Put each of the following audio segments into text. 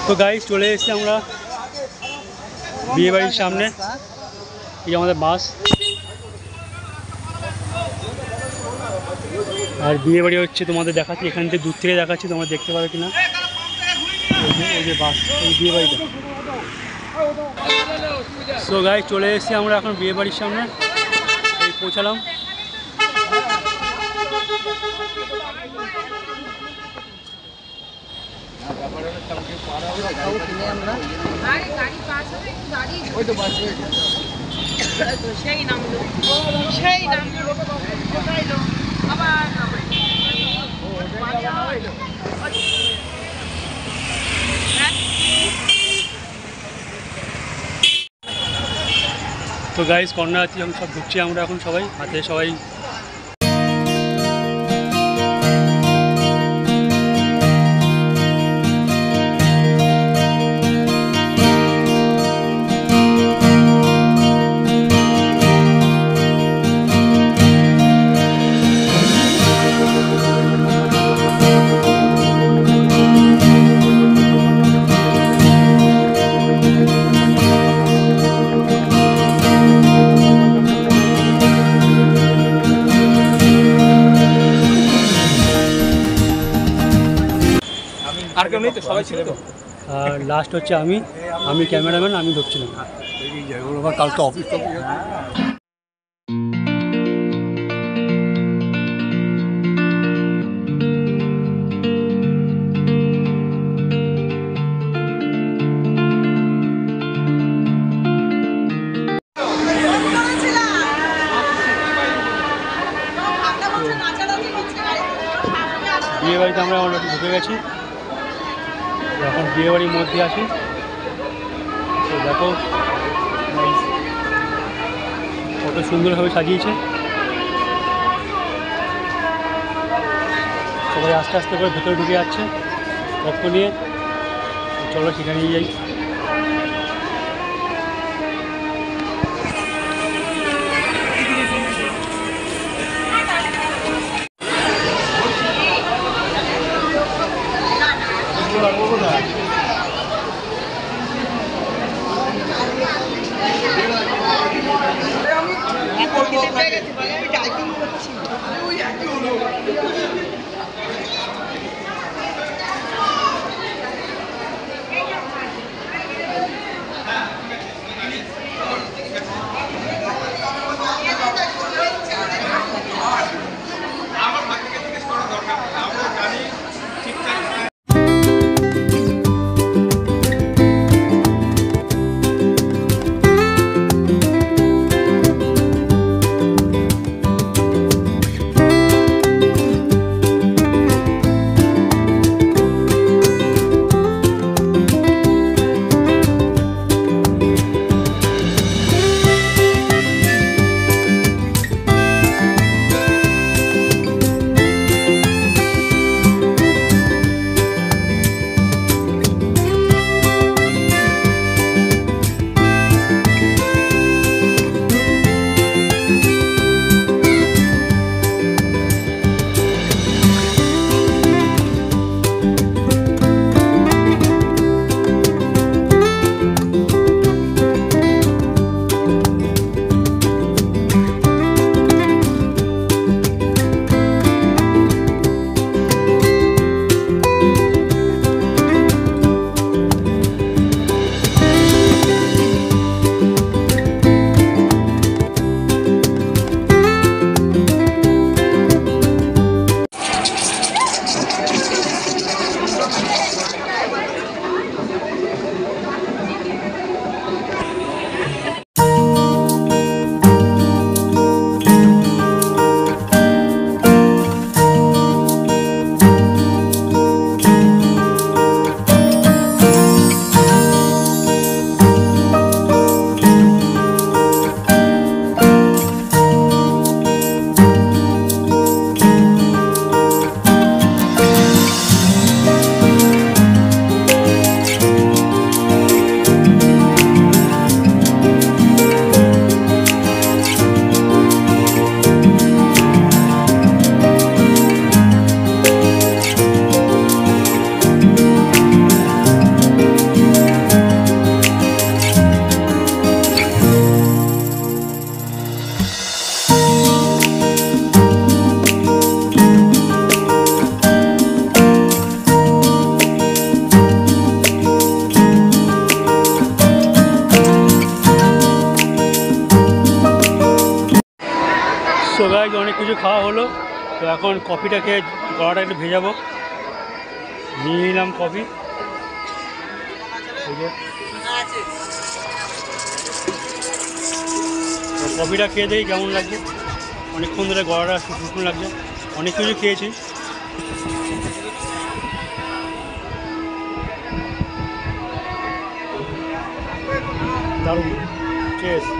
তো গাইস চলে এসেছি আমরা বিয়ে বাড়ির সামনে। এই আমাদের বাস, আর বিয়ে বাড়ি হচ্ছে তোমাদের দেখাচ্ছি, এখান থেকে দূর থেকে দেখাচ্ছি, তোমরা দেখতে পাবে কিনা। এই যে বাস, এই বিয়ে বাড়িটা। সো গাইস চলে এসেছি আমরা এখন বিয়ে বাড়ির সামনে, এই পৌঁছালাম। তো গাইস কর্নার আছে, আমি সব ঢুকছি আমরা এখন, সবাই হাতে সবাই। আর কেউ নেই তো, সবাই ছিল তো। আর লাস্ট হচ্ছে আমি ক্যামেরাম্যান, আমি ঢুকছিলাম। কালকে অফিস বিয়ে বাড়িতে আমরা অলরেডি ঢুকে গেছি, এখন বিয়ে বাড়ির মধ্যে আছি। তো দেখো কত সুন্দরভাবে সাজিয়েছে, সবাই আস্তে আস্তে করে ভেতরে ঢুকে যাচ্ছে পক্ষ নিয়ে। চলো সেখানে নিয়ে যাই। খাওয়া হলো। তো এখন কফিটা খেয়ে গলাটা একটু ভেজাবো। নিয়ে নিলাম কফি। কফিটা খেয়ে দেখি কেমন লাগছে। অনেকক্ষণ ধরে গলাটা শুকনো লাগছে, অনেক কিছু খেয়েছি। দারুণ টেস্ট।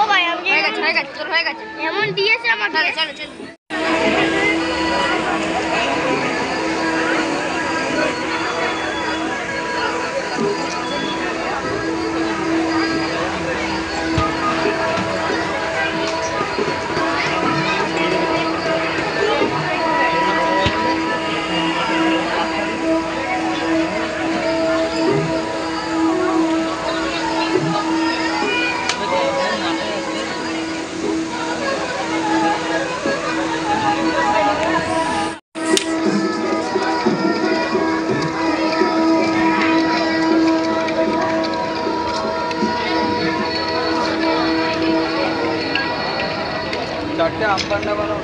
ও ভাই আমি হয়ে গেছে তোর হয়ে গেছে এমন দিয়েছে আমাকে। চলো চলো চারটে আম পান্না বানাও।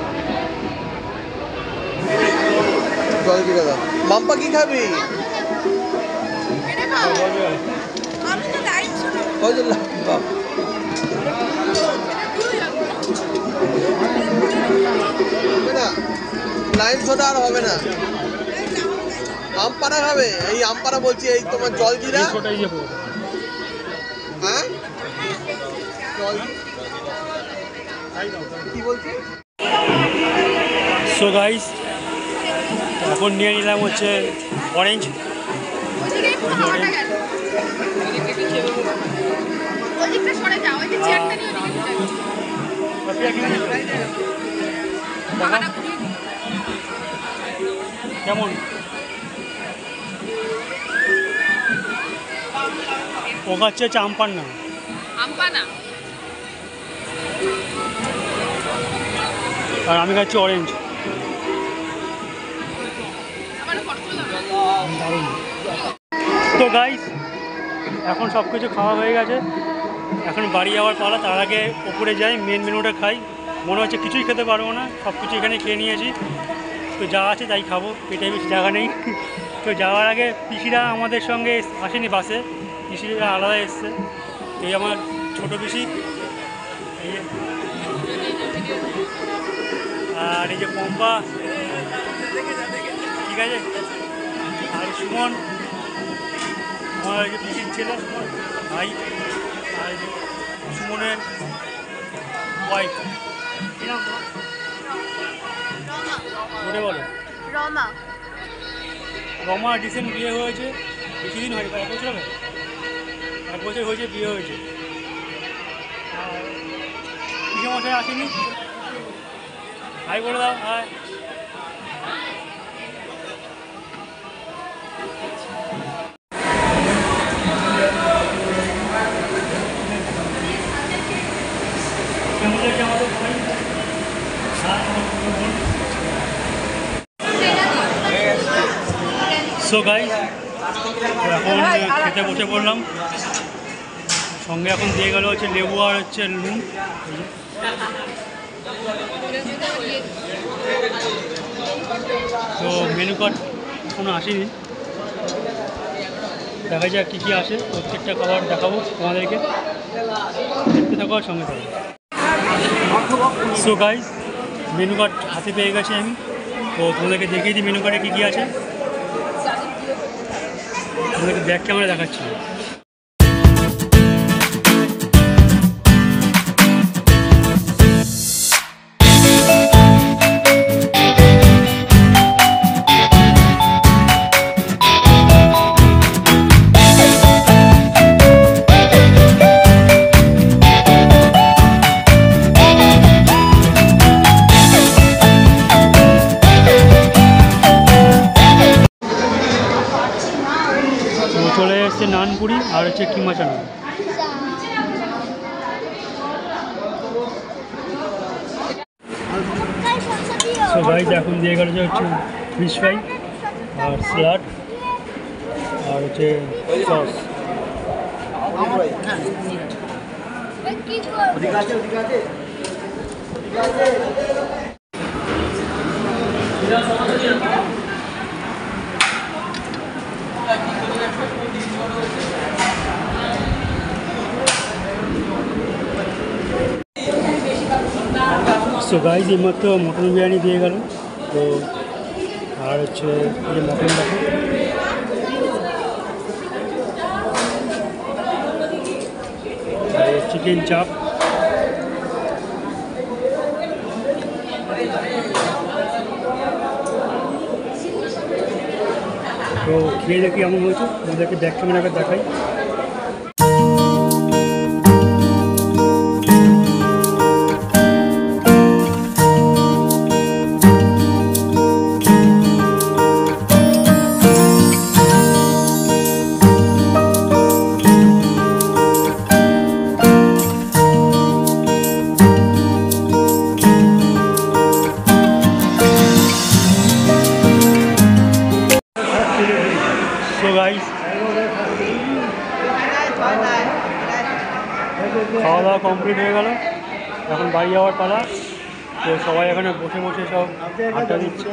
জল কি দাদা মাম্পা কি খাবি? ওই যে বাপ হবে না, লাইম সোডা আর হবে না। আম পাড়া খাবে? এই আম পাড়া বলছি, এই তোমার জল জিরা। হ্যাঁ জল কি বলছি? সো গাইস এখন নিয়ে নিলাম হচ্ছে অরেঞ্জ। কেমন ও খাচ্ছে হচ্ছে আম পান্না। আর আমি খাচ্ছি অরেঞ্জ। দারুণ। তো গাইস এখন সব কিছু খাওয়া হয়ে গেছে, এখন বাড়ি যাওয়ার পালা। তার আগে ওপরে যাই, মেন মেনুটা খাই। মনে হচ্ছে কিছুই খেতে পারবো না, সব কিছু এখানে খেয়ে নিয়েছি। তো যা আছে তাই খাবো, পেটে বেশি জায়গা নেই। তো যাওয়ার আগে পিসিরা আমাদের সঙ্গে আসেনি বাসে, পিসিরা আলাদা এসছে। এই আমার ছোটো পিসি, এই আর এই যে পম্পা, ঠিক আছে। আর সুমন আমার এই যে পিসির ছেলে সুমন ভাই, আর সুমনের ওয়াইফ, কি নাম তোমার? বলে বলো। রমা। রমা রিসেন্ট বিয়ে হয়েছে, বেশি দিন হয়নি, 1 বছর হবে, 1 বছর হয়েছে বিয়ে হয়েছে। আর পিসে মশাই আসেনি, হাই বলে দাও। হাই। সো গাইস এখন খেতে বসে পড়লাম। সঙ্গে এখন দিয়ে গেল হচ্ছে লেবু আর হচ্ছে নুন। তো মেনু কার্ড এখনো আসেনি, দেখা যাক কী কী আসে। প্রত্যেকটা খাবার দেখাবো তোমাদেরকে, দেখতে থাকো আর সঙ্গে থাকো। সো গাইস মেনু কার্ড হাতে পেয়ে গেছি আমি, তো তোমাদেরকে দেখিয়ে দিই মেনু কার্ডে কী কী আছে। তোমাদেরকে ব্যাক ক্যামেরা দেখাচ্ছি। নানপুরি আর হচ্ছে কিমা চানা। সো গাইস এখন দিয়ে গেল যে হচ্ছে ফিশ ফ্রাই আর স্যালাড আর হচ্ছে সস। সো গাইস এইমাত্র মটন বিরিয়ানি দিয়ে গেল। তো আর হচ্ছে যে মটন দেখো, চিকেন চাপ, তো খেয়ে দেখি কেমন হয়েছে আমাদেরকে ব্যাক ক্যামেরা দেখাই। So guys, খাওয়া দাওয়া কমপ্লিট হয়ে গেল, এখন বাড়ি যাওয়ার পালা। তো সবাই এখানে বসে বসে সব আড্ডা দিচ্ছে।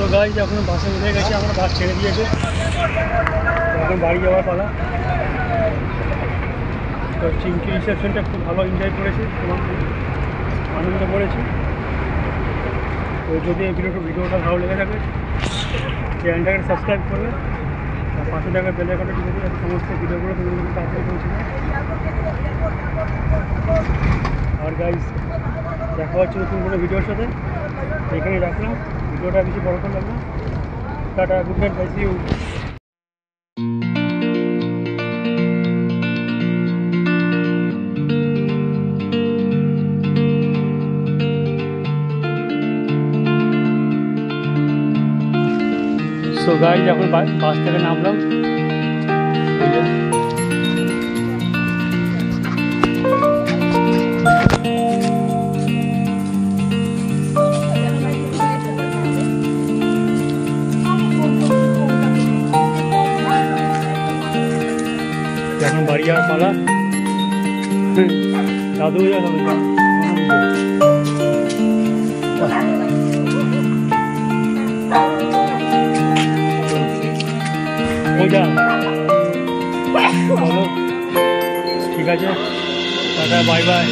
সো গাইস এখন বাসে উঠে গেছি, আমরা বাস ছেড়ে দিয়েছে, এখন বাড়ি যাওয়ার পালা। তো চিংকি রিসেপশনটা খুব ভালো এনজয় করেছি, তোমার আনন্দ করেছি। তো যদি এই ভিডিওটা ভালো লেগে থাকে চ্যানেলটাকে সাবস্ক্রাইব করবে আর পাশে থাকা বেল আইকনটা টিপে দিলে সমস্ত ভিডিওগুলো তোমাদের কাছে পৌঁছে যায়। আর গাইস দেখা হচ্ছে নতুন কোনো ভিডিওর সাথে, এখানে রাখলাম, ভিডিওটা বেশি বড় করলাম না। Tata, good night, bye, see you. So guys এখন বাস থেকে নামলাম, এখন বাড়ি যাওয়ার পালা। দাদু যাবে ওইটা বলো, ঠিক আছে, টাটা, বাই বাই।